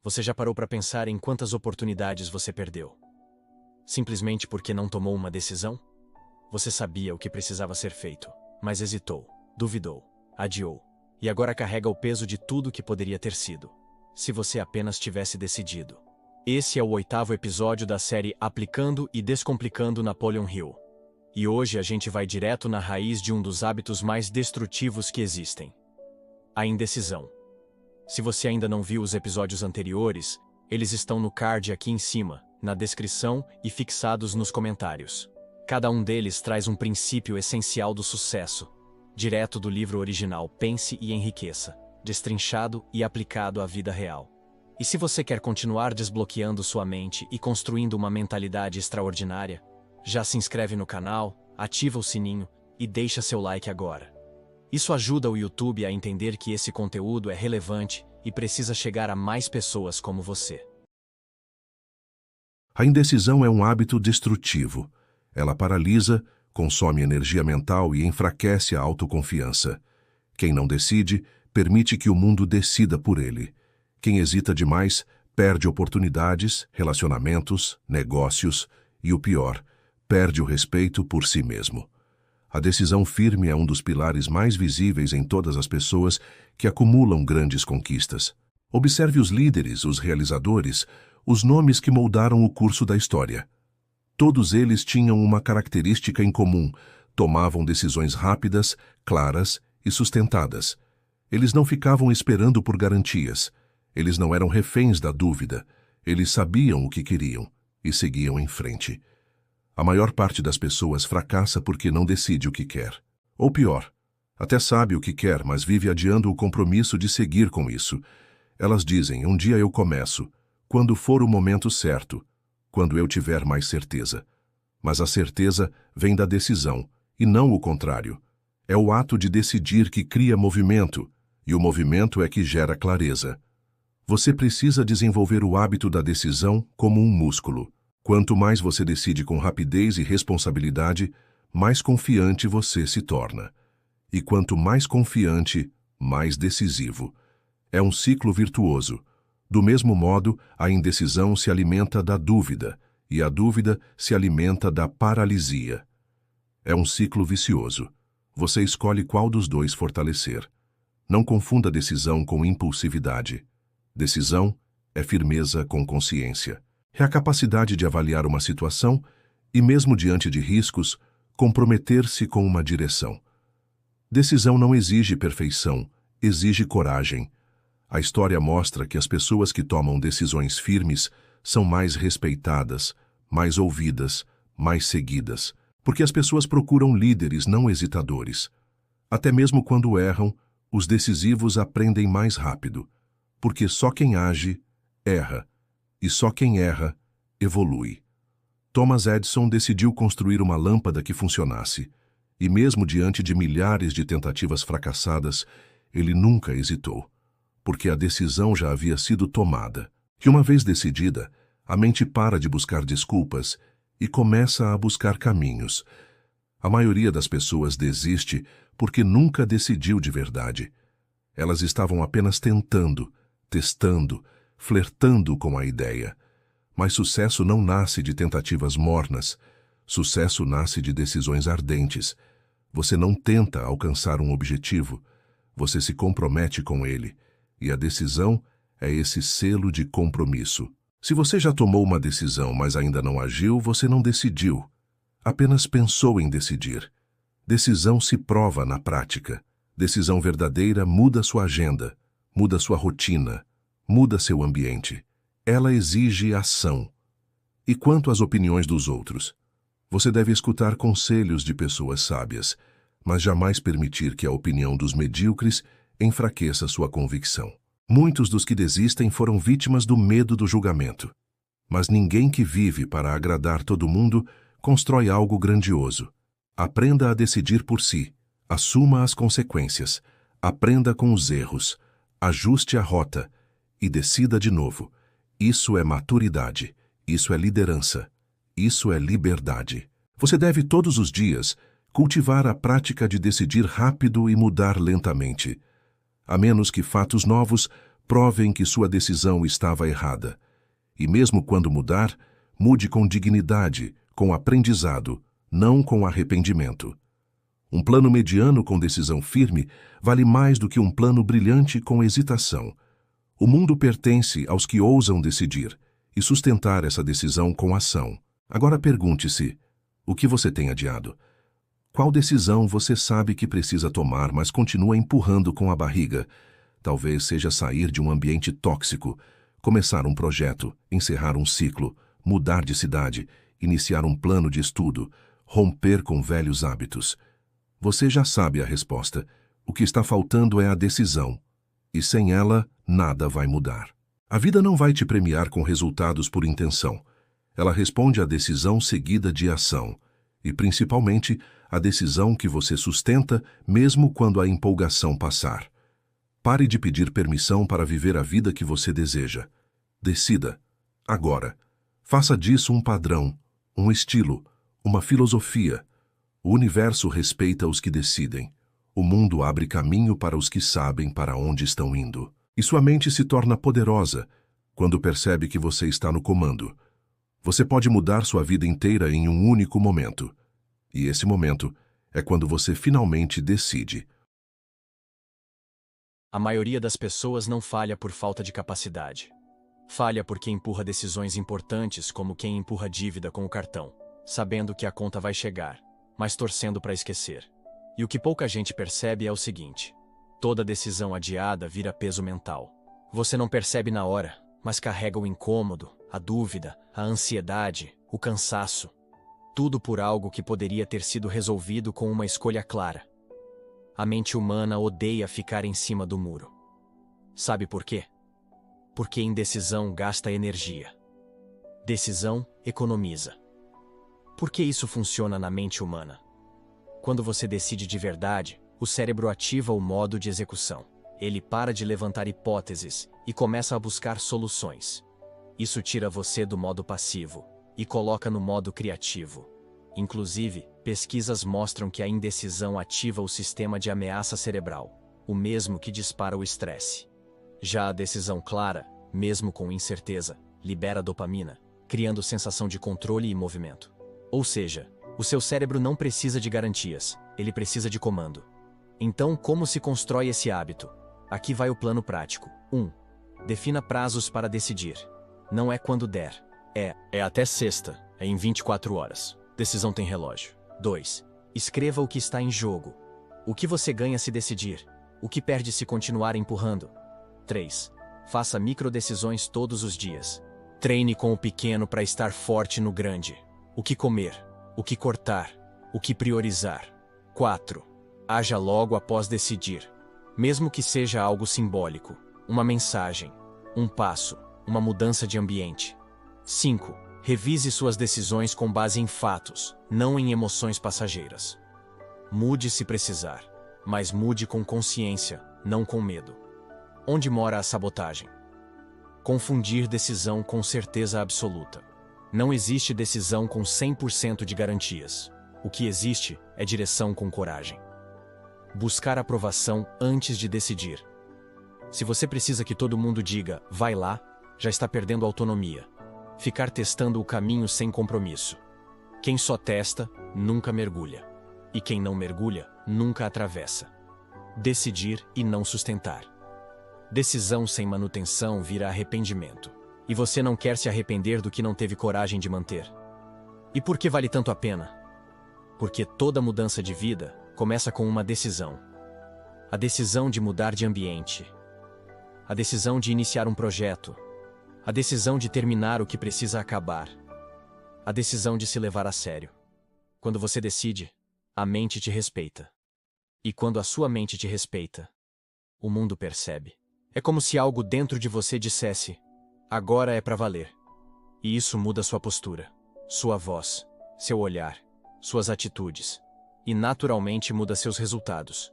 Você já parou para pensar em quantas oportunidades você perdeu? Simplesmente porque não tomou uma decisão? Você sabia o que precisava ser feito, mas hesitou, duvidou, adiou, e agora carrega o peso de tudo que poderia ter sido, se você apenas tivesse decidido. Esse é o 8º episódio da série Aplicando e Descomplicando Napoleon Hill. E hoje a gente vai direto na raiz de um dos hábitos mais destrutivos que existem: a indecisão. Se você ainda não viu os episódios anteriores, eles estão no card aqui em cima, na descrição e fixados nos comentários. Cada um deles traz um princípio essencial do sucesso, direto do livro original Pense e Enriqueça, destrinchado e aplicado à vida real. E se você quer continuar desbloqueando sua mente e construindo uma mentalidade extraordinária, já se inscreve no canal, ativa o sininho e deixa seu like agora. Isso ajuda o YouTube a entender que esse conteúdo é relevante e precisa chegar a mais pessoas como você. A indecisão é um hábito destrutivo. Ela paralisa, consome energia mental e enfraquece a autoconfiança. Quem não decide, permite que o mundo decida por ele. Quem hesita demais, perde oportunidades, relacionamentos, negócios e, o pior, perde o respeito por si mesmo. A decisão firme é um dos pilares mais visíveis em todas as pessoas que acumulam grandes conquistas. Observe os líderes, os realizadores, os nomes que moldaram o curso da história. Todos eles tinham uma característica em comum: tomavam decisões rápidas, claras e sustentadas. Eles não ficavam esperando por garantias. Eles não eram reféns da dúvida. Eles sabiam o que queriam e seguiam em frente. A maior parte das pessoas fracassa porque não decide o que quer. Ou pior, até sabe o que quer, mas vive adiando o compromisso de seguir com isso. Elas dizem: um dia eu começo, quando for o momento certo, quando eu tiver mais certeza. Mas a certeza vem da decisão, e não o contrário. É o ato de decidir que cria movimento, e o movimento é que gera clareza. Você precisa desenvolver o hábito da decisão como um músculo. Quanto mais você decide com rapidez e responsabilidade, mais confiante você se torna. E quanto mais confiante, mais decisivo. É um ciclo virtuoso. Do mesmo modo, a indecisão se alimenta da dúvida, e a dúvida se alimenta da paralisia. É um ciclo vicioso. Você escolhe qual dos dois fortalecer. Não confunda decisão com impulsividade. Decisão é firmeza com consciência. É a capacidade de avaliar uma situação e, mesmo diante de riscos, comprometer-se com uma direção. Decisão não exige perfeição, exige coragem. A história mostra que as pessoas que tomam decisões firmes são mais respeitadas, mais ouvidas, mais seguidas, porque as pessoas procuram líderes não hesitadores. Até mesmo quando erram, os decisivos aprendem mais rápido, porque só quem age, erra. E só quem erra, evolui. Thomas Edison decidiu construir uma lâmpada que funcionasse, e mesmo diante de milhares de tentativas fracassadas, ele nunca hesitou, porque a decisão já havia sido tomada. E uma vez decidida, a mente para de buscar desculpas e começa a buscar caminhos. A maioria das pessoas desiste porque nunca decidiu de verdade. Elas estavam apenas tentando, testando, flertando com a ideia. Mas sucesso não nasce de tentativas mornas. Sucesso nasce de decisões ardentes. Você não tenta alcançar um objetivo, você se compromete com ele. E a decisão é esse selo de compromisso. Se você já tomou uma decisão, mas ainda não agiu, você não decidiu. Apenas pensou em decidir. Decisão se prova na prática. Decisão verdadeira muda sua agenda, muda sua rotina, muda seu ambiente. Ela exige ação. E quanto às opiniões dos outros? Você deve escutar conselhos de pessoas sábias, mas jamais permitir que a opinião dos medíocres enfraqueça sua convicção. Muitos dos que desistem foram vítimas do medo do julgamento. Mas ninguém que vive para agradar todo mundo constrói algo grandioso. Aprenda a decidir por si. Assuma as consequências. Aprenda com os erros. Ajuste a rota. E decida de novo. Isso é maturidade. Isso é liderança. Isso é liberdade. Você deve todos os dias cultivar a prática de decidir rápido e mudar lentamente. A menos que fatos novos provem que sua decisão estava errada. E mesmo quando mudar, mude com dignidade, com aprendizado, não com arrependimento. Um plano mediano com decisão firme vale mais do que um plano brilhante com hesitação. O mundo pertence aos que ousam decidir e sustentar essa decisão com ação. Agora pergunte-se, o que você tem adiado? Qual decisão você sabe que precisa tomar, mas continua empurrando com a barriga? Talvez seja sair de um ambiente tóxico, começar um projeto, encerrar um ciclo, mudar de cidade, iniciar um plano de estudo, romper com velhos hábitos. Você já sabe a resposta. O que está faltando é a decisão. E sem ela, nada vai mudar. A vida não vai te premiar com resultados por intenção. Ela responde à decisão seguida de ação. E, principalmente, a decisão que você sustenta mesmo quando a empolgação passar. Pare de pedir permissão para viver a vida que você deseja. Decida. Agora. Faça disso um padrão, um estilo, uma filosofia. O universo respeita os que decidem. O mundo abre caminho para os que sabem para onde estão indo. E sua mente se torna poderosa quando percebe que você está no comando. Você pode mudar sua vida inteira em um único momento. E esse momento é quando você finalmente decide. A maioria das pessoas não falha por falta de capacidade. Falha porque empurra decisões importantes, como quem empurra dívida com o cartão, sabendo que a conta vai chegar, mas torcendo para esquecer. E o que pouca gente percebe é o seguinte: toda decisão adiada vira peso mental. Você não percebe na hora, mas carrega o incômodo, a dúvida, a ansiedade, o cansaço. Tudo por algo que poderia ter sido resolvido com uma escolha clara. A mente humana odeia ficar em cima do muro. Sabe por quê? Porque indecisão gasta energia. Decisão economiza. Por que isso funciona na mente humana? Quando você decide de verdade, o cérebro ativa o modo de execução. Ele para de levantar hipóteses e começa a buscar soluções. Isso tira você do modo passivo e coloca no modo criativo. Inclusive, pesquisas mostram que a indecisão ativa o sistema de ameaça cerebral, o mesmo que dispara o estresse. Já a decisão clara, mesmo com incerteza, libera dopamina, criando sensação de controle e movimento. Ou seja, o seu cérebro não precisa de garantias, ele precisa de comando. Então, como se constrói esse hábito? Aqui vai o plano prático. 1. Defina prazos para decidir. Não é quando der. É até sexta, é em 24 horas. Decisão tem relógio. 2. Escreva o que está em jogo. O que você ganha se decidir? O que perde se continuar empurrando? 3. Faça microdecisões todos os dias. Treine com o pequeno para estar forte no grande. O que comer? O que cortar? O que priorizar? 4. Haja logo após decidir. Mesmo que seja algo simbólico, uma mensagem, um passo, uma mudança de ambiente. 5. Revise suas decisões com base em fatos, não em emoções passageiras. Mude se precisar, mas mude com consciência, não com medo. Onde mora a sabotagem? Confundir decisão com certeza absoluta. Não existe decisão com 100% de garantias. O que existe é direção com coragem. Buscar aprovação antes de decidir. Se você precisa que todo mundo diga, vai lá, já está perdendo autonomia. Ficar testando o caminho sem compromisso. Quem só testa, nunca mergulha. E quem não mergulha, nunca atravessa. Decidir e não sustentar. Decisão sem manutenção vira arrependimento. E você não quer se arrepender do que não teve coragem de manter. E por que vale tanto a pena? Porque toda mudança de vida começa com uma decisão. A decisão de mudar de ambiente. A decisão de iniciar um projeto. A decisão de terminar o que precisa acabar. A decisão de se levar a sério. Quando você decide, a mente te respeita. E quando a sua mente te respeita, o mundo percebe. É como se algo dentro de você dissesse, agora é pra valer. E isso muda sua postura, sua voz, seu olhar, suas atitudes. E naturalmente muda seus resultados.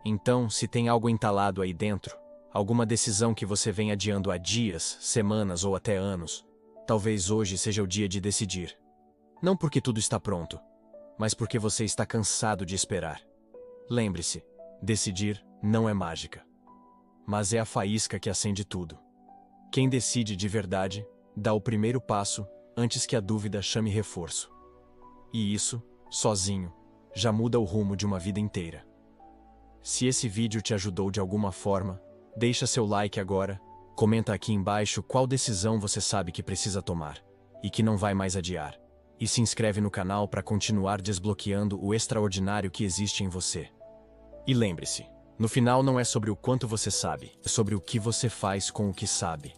Então, se tem algo entalado aí dentro, alguma decisão que você vem adiando há dias, semanas ou até anos, talvez hoje seja o dia de decidir. Não porque tudo está pronto, mas porque você está cansado de esperar. Lembre-se, decidir não é mágica. mas é a faísca que acende tudo. Quem decide de verdade, dá o primeiro passo, antes que a dúvida chame reforço. E isso, sozinho, já muda o rumo de uma vida inteira. Se esse vídeo te ajudou de alguma forma, deixa seu like agora, comenta aqui embaixo qual decisão você sabe que precisa tomar, e que não vai mais adiar. E se inscreve no canal para continuar desbloqueando o extraordinário que existe em você. E lembre-se, no final não é sobre o quanto você sabe, é sobre o que você faz com o que sabe.